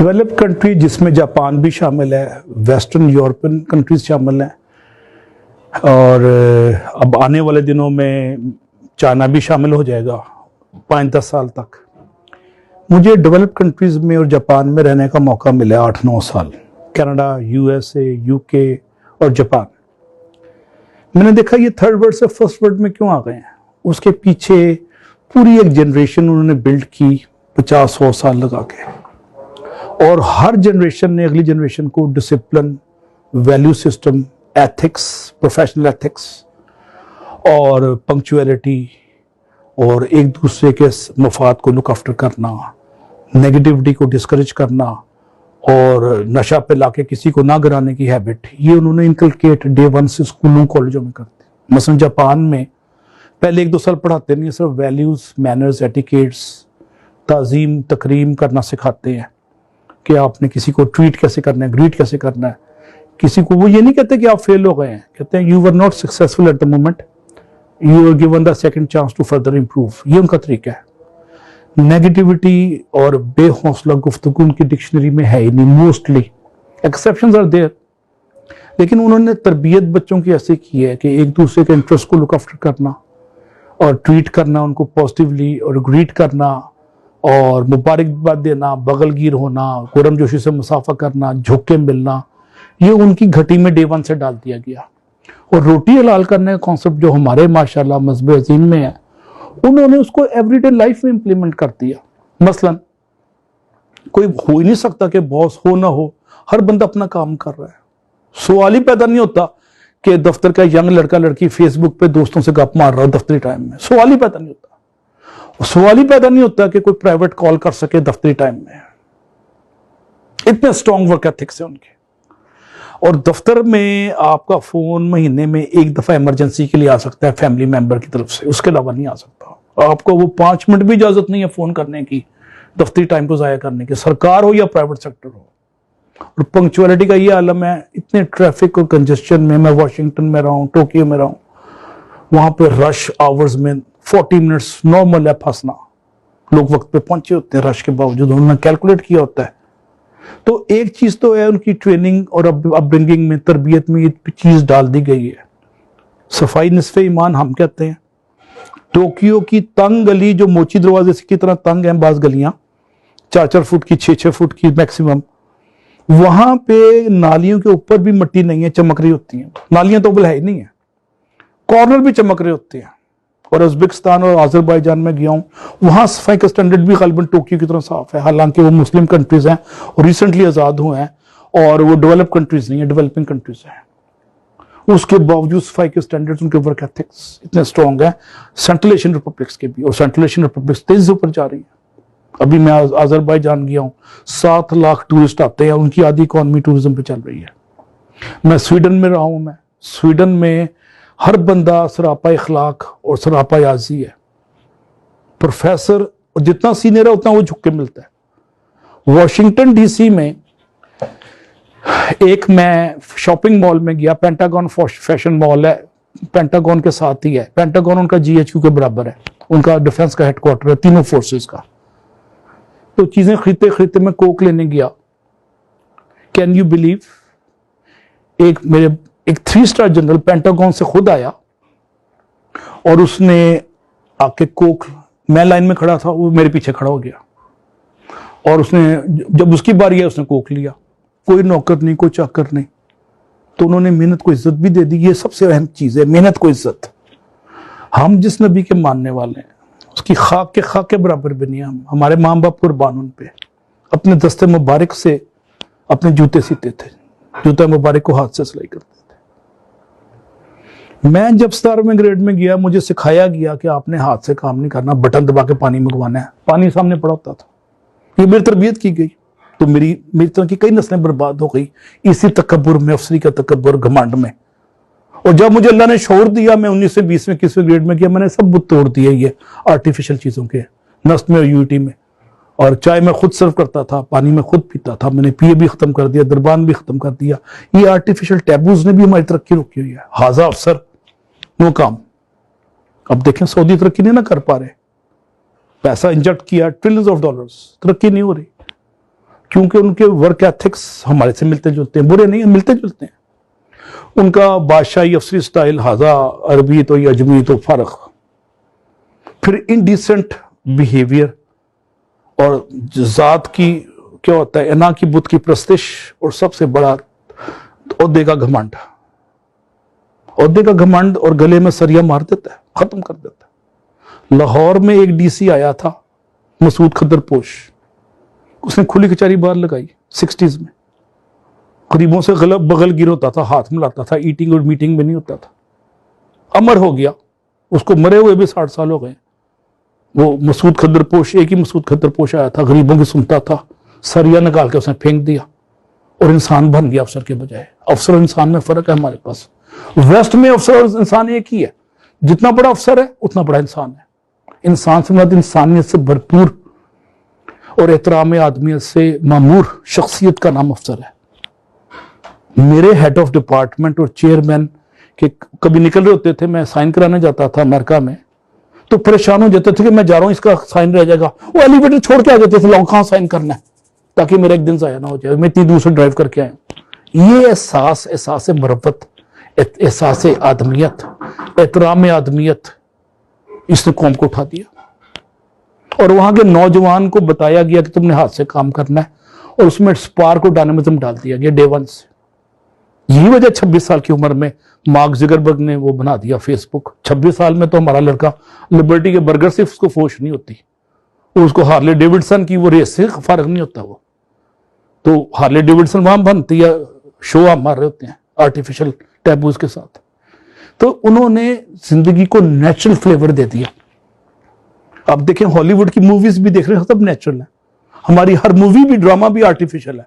Developed country जिसमें Japan भी शामिल है, वेस्टर्न यूरोपियन कंट्रीज शामिल हैं और अब आने वाले दिनों में चाइना भी शामिल हो जाएगा 5-10 साल तक। मुझे डेवलप्ड कंट्रीज में और जापान में रहने का मौका मिला 8-9 साल, कनाडा, यूएसए, यूके और जापान। मैंने देखा ये थर्ड वर्ल्ड से फर्स्ट वर्ल्ड में क्यों आ गए हैं। उसके पीछे पूरी एक जनरेशन उन्होंने बिल्ड की 50-100 साल लगा के, और हर जनरेशन ने अगली जनरेशन को discipline, value system, ethics, professional ethics और पंक्चुअलिटी और एक दूसरे के मफाद को लुक आफ्टर करना, नेगेटिविटी को डिस्करेज करना और नशा पे लाके किसी को ना गिराने की हैबिट, ये उन्होंने इनकलकेट डे 1 से स्कूलों कॉलेजों में करते। मसलन जापान में पहले 1-2 साल पढ़ाते नहीं, सिर्फ वैल्यूज, मैनर्स, एटिकेट्स, ताजीम, तकरीम करना सिखाते हैं कि आपने किसी को ट्रीट कैसे करना है, ग्रीट कैसे करना है। किसी को वो ये नहीं कहते कि आप फेल हो गए हैं, कहते हैं you were not successful at the moment, you are given the second chance to further improve. ये उनका तरीका है। नेगेटिविटी और बेहौसला गुफ्तगू उनकी डिक्शनरी में है ही नहीं, मोस्टली एक्सेप्शंस आर देयर, लेकिन उन्होंने तरबियत बच्चों की ऐसे की है कि एक दूसरे के इंटरेस्ट को लुक आफ्टर करना और ट्रीट करना उनको पॉजिटिवली और ग्रीट करना और मुबारकबाद देना, बगलगीर होना, गर्मजोशी से मुसाफा करना, झोंके मिलना, ये उनकी घटी में डे 1 से डाल दिया गया। और रोटी हलाल करने का कॉन्सेप्ट जो हमारे माशाल्लाह मज़हब अज़ीम में है, उन्होंने उसको एवरीडे लाइफ में इंप्लीमेंट कर दिया। मसलन कोई हो ही नहीं सकता कि बॉस हो ना हो, हर बंदा अपना काम कर रहा है। सवाल ही पैदा नहीं होता कि दफ्तर का यंग लड़का लड़की फेसबुक पे दोस्तों से गप मार रहा हो दफ्तरी टाइम में, सवाल ही पैदा नहीं होता। सवाल ही पैदा नहीं होता कि कोई प्राइवेट कॉल कर सके दफ्तरी टाइम में। इतने स्ट्रॉन्ग वर्क एथिक्स है उनके। और दफ्तर में आपका फोन महीने में 1 दफा इमरजेंसी के लिए आ सकता है फैमिली मेंबर की तरफ से, उसके अलावा नहीं आ सकता। आपको वो 5 मिनट भी इजाजत नहीं है फोन करने की, दफ्तरी टाइम को जाया करने की, सरकार हो या प्राइवेट सेक्टर हो। और पंक्चुअलिटी का ये आलम है। इतने ट्रैफिक और कंजेस्शन में, मैं वॉशिंगटन में रहा हूँ, टोक्यो में रहा हूँ, वहां पे रश आवर्स में 40 मिनट्स नॉर्मल है फंसना। लोग वक्त पे पहुंचे होते हैं रश के बावजूद, उन्होंने कैलकुलेट किया होता है। तो एक चीज तो है उनकी ट्रेनिंग और अपब्रिंगिंग में, तरबियत में ये चीज डाल दी गई है। सफाई निस्फे ईमान हम कहते हैं। टोक्यो की तंग गली जो मोची दरवाजे की तरह तंग है, बाज गलियां 4-4 फुट की, 6-6 फुट की मैक्सिमम, वहां पे नालियों के ऊपर भी मिट्टी नहीं है, चमक रही होती है। नालियां तो है ही नहीं है, कॉर्नर भी चमक रहे होते हैं। और उज्बेकिस्तान और अजरबैजान में गया हूं, वहां सफाई का स्टैंडर्ड भी गलबन टोक्यो की तरह साफ है। हालांकि वो मुस्लिम कंट्रीज हैं और रिसेंटली आजाद हुए हैं और वो डेवलप कंट्रीज नहीं है, डेवलपिंग कंट्रीज हैं। उसके बावजूद सफाई के स्टैंडर्ड्स, उनके वर्क एथिक्स इतने स्ट्रॉन्ग है सेंट्रल एशियन रिपब्लिक्स के भी। और सेंट्रल एशियन रिपब्लिक्स तेजी से ऊपर जा रही है। अभी मैं अजरबैजान गया हूं, 7 लाख टूरिस्ट आते हैं, उनकी आधी इकोनॉमी टूरिज्म पे चल रही है। मैं स्वीडन में रहा हूं। मैं स्वीडन में हर बंदा सरापा इखलाक और सरापा याजी है। प्रोफेसर जितना सीनियर है उतना वो झुक के मिलता है। वॉशिंगटन डीसी में एक मैं शॉपिंग मॉल में गया, पेंटागन फैशन मॉल है, पेंटागन के साथ ही है। पेंटागन उनका GHQ के बराबर है, उनका डिफेंस का हेडक्वार्टर है, तीनों फोर्सेस का। तो चीजें खरीदते खरीदते मैं कोक लेने गया। कैन यू बिलीव, एक 3 स्टार जनरल पेंटागन से खुद आया और उसने आके कोक, मैं लाइन में खड़ा था, वो मेरे पीछे खड़ा हो गया और उसने, जब उसकी बारी है, उसने कोक लिया। कोई नौकर नहीं, कोई चाकर नहीं। तो उन्होंने मेहनत को इज्जत भी दे दी। ये सबसे अहम चीज है, मेहनत को इज्जत। हम जिस नबी के मानने वाले हैं उसकी खाक के बराबर भी नहीं। हम, हमारे माँ बाप कुर्बान उन पे, अपने दस्ते मुबारक से अपने जूते सीते थे, जूता मुबारक को हाथ से सिलाई करते थे। मैं जब 17वें ग्रेड में गया, मुझे सिखाया गया कि आपने हाथ से काम नहीं करना, बटन दबा के पानी मंगवाना है। पानी सामने पड़ा होता था। ये मेरी तरबियत की गई। तो मेरी तरह की कई नस्लें बर्बाद हो गई इसी तकब्बुर में, अफसरी का तकब्बुर, घमंड में। और जब मुझे अल्लाह ने शौर दिया, मैं 19 से 20वें 21वें ग्रेड में गया, मैंने सब बुत तोड़ दिए ये आर्टिफिशियल चीजों के, नस्ट में और यूटी में। और चाय मैं खुद सर्व करता था, पानी में खुद पीता था, मैंने पिए भी खत्म कर दिया, दरबान भी खत्म कर दिया। ये आर्टिफिशियल टैबूज ने भी हमारी तरक्की रोकी हुई है। हाजा अफसर नो काम। अब देखें सऊदी तरक्की नहीं ना कर पा रहे, पैसा इंजेक्ट किया, ट्रिलियंस ऑफ डॉलर्स, तरक्की नहीं हो रही। क्योंकि उनके वर्क एथिक्स हमारे से मिलते जुलते हैं, बुरे नहीं, मिलते जुलते हैं। उनका बादशाही अफसरी स्टाइल, हाजा अरबी तो या अजमी तो फर्क, फिर इनडिसेंट बिहेवियर, और जात की क्या होता है, अना की बुत की प्रस्तिश, और सबसे बड़ा ओहदे का घमंड। ओहदे का घमंड और गले में सरिया मार देता है, खत्म कर देता है। लाहौर में एक डीसी आया था, मसूद खद्दरपोश, उसने खुली कचहरी बाहर लगाई 60s में। गरीबों से गलब बगल गिर होता था, हाथ मिलाता था, ईटिंग और मीटिंग में नहीं होता था। अमर हो गया, उसको मरे हुए भी 60 साल हो गए। वो मसूद खद्दरपोश, एक ही मसूद खद्दरपोश आया था, गरीबों की सुनता था, सरिया निकाल के उसने फेंक दिया और इंसान बन गया अफसर के बजाय। अफसर और इंसान में फर्क है हमारे पास। वेस्ट में अफसर और इंसान एक ही है, जितना बड़ा अफसर है उतना बड़ा इंसान है। इंसान से मतलब इंसानियत से भरपूर और एहतराम आदमियत से मामूर शख्सियत का नाम अफसर है। मेरे हेड ऑफ डिपार्टमेंट और चेयरमैन के कभी निकल रहे होते थे, मैं साइन कराने जाता था अमेरिका में, तो परेशान हो जाते थे कि मैं जा रहा हूं, इसका साइन रह जाएगा। वो एलिवेटर छोड़ के आ जाते थे, लोग कहां साइन करना है, ताकि मेरा एक दिन जाया ना हो जाए, मैं इतनी दूर से ड्राइव करके आया। ये एहसास मरब्बत, एहसास आदमियत, एहतराम आदमियत, इसने कौम को उठा दिया। और वहां के नौजवान को बताया गया कि तुमने हाथ से काम करना है, और उसमें स्पार्क और डायनामिज्म डाल दिया गया डे वन से। यही वजह 26 साल की उम्र में मार्क जुकरबर्ग ने वो बना दिया फेसबुक। 26 साल में तो हमारा लड़का लिबर्टी के बर्गर से उसको फोश नहीं होती, उसको हार्ले डेविडसन की वो रेस से फर्क नहीं होता। वो तो हार्ले डेविडसन वहां बनती है, शो हम मार रहे होते हैं आर्टिफिशियल टैबूज के साथ। तो उन्होंने जिंदगी को नेचुरल फ्लेवर दे दिया। अब देखें, हॉलीवुड की मूवीज भी देख रहे हैं, सब नेचुरल है। हमारी हर मूवी भी, ड्रामा भी आर्टिफिशियल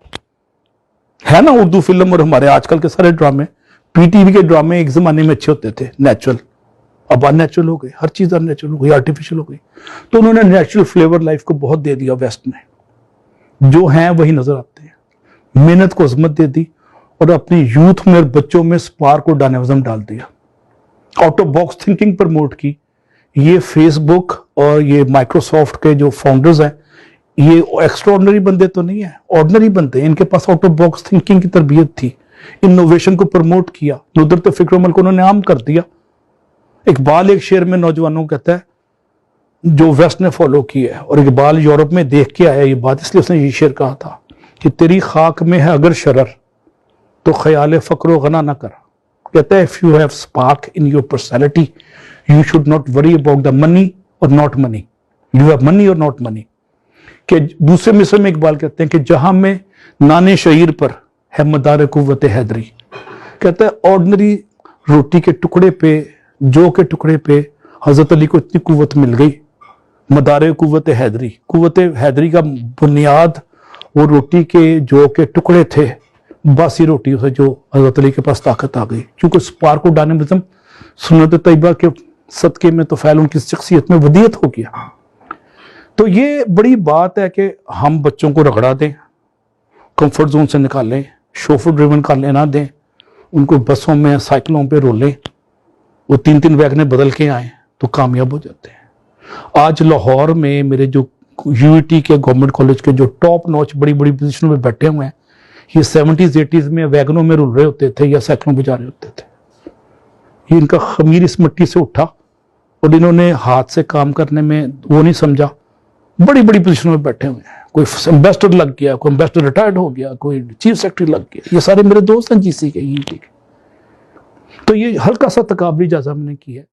है ना। उर्दू फिल्म और हमारे आजकल के सारे ड्रामे, पीटीवी के ड्रामे एक जमाने में अच्छे होते थे, नेचुरल, अब अननेचुरल हो गए, हर चीज अननेचुरल हो गई, आर्टिफिशियल हो गई। तो उन्होंने नेचुरल फ्लेवर लाइफ को बहुत दे दिया वेस्ट में, जो हैं वही नजर आते हैं। मेहनत को अजमत दे दी और अपनी यूथ में और बच्चों में स्पार्क और डायनामिज्म डाल दिया। Out of box thinking promote की। ये फेसबुक और ये माइक्रोसॉफ्ट के जो फाउंडर्स हैं, ये एक्स्ट्राऑर्डिनरी बंदे तो नहीं है, ऑर्डिनरी बंदे हैं। इनके pass out of box thinking की तरबियत थी, इनोवेशन को प्रमोट किया। नुदरत फिक्र अमल को उन्होंने आम कर दिया। इकबाल एक शेर में नौजवानों को कहता है जो वेस्ट ने फॉलो किया है, और इकबाल यूरोप में देख के आया ये बात, इसलिए उसने ये शेर कहा था कि तेरी खाक में है अगर शरर तो ख्याल फक्र गना न कर। कहता है if you have spark in your personality you should not worry about the money or not money, you have money or not money. कि दूसरे मिसर में इकबाल कहते हैं कि जहां में नाने शहीर पर है मदार कुव्वत हैदरी। कहता है ऑर्डिनरी रोटी के टुकड़े पे, जौ के टुकड़े पे हजरत अली को इतनी कुव्वत मिल गई, मदार कुव्वत हैदरी। कुव्वत हैदरी का बुनियाद वो रोटी के जौ के टुकड़े थे, बासी रोटियों से जो हजरत अली के पास ताकत आ गई, क्योंकि स्पार्क और डायनामिज्म सुन्नत तैयबा के सदके में तो फैल उनकी शख्सियत में वदियत हो गया। तो ये बड़ी बात है कि हम बच्चों को रगड़ा दें, कंफर्ट जोन से निकालें, शोफर ड्रिवन कर लेना दें, उनको बसों में साइकिलों पे रोलें, वो 3-3 वैगनें बदल के आए तो कामयाब हो जाते हैं। आज लाहौर में मेरे जो यूईटी के गवर्नमेंट कॉलेज के जो टॉप नॉच बड़ी बड़ी पोजीशनों में बैठे हुए हैं, ये 70s 80s में वैगनों में रुल रहे होते थे या साइकिलों पे जा रहे होते थे। ये इनका खमीर इस मिट्टी से उठा और इन्होंने हाथ से काम करने में वो नहीं समझा, बड़ी बड़ी पोजीशनों में बैठे हुए हैं। कोई एम्बेसडर लग गया, कोई एम्बेसडर रिटायर्ड हो गया, कोई चीफ सेक्रेटरी लग गया। ये सारे मेरे दोस्त हैं जीसी के, यूईटी के। तो ये हल्का सा तकाबरी इजाज़त मैंने की है।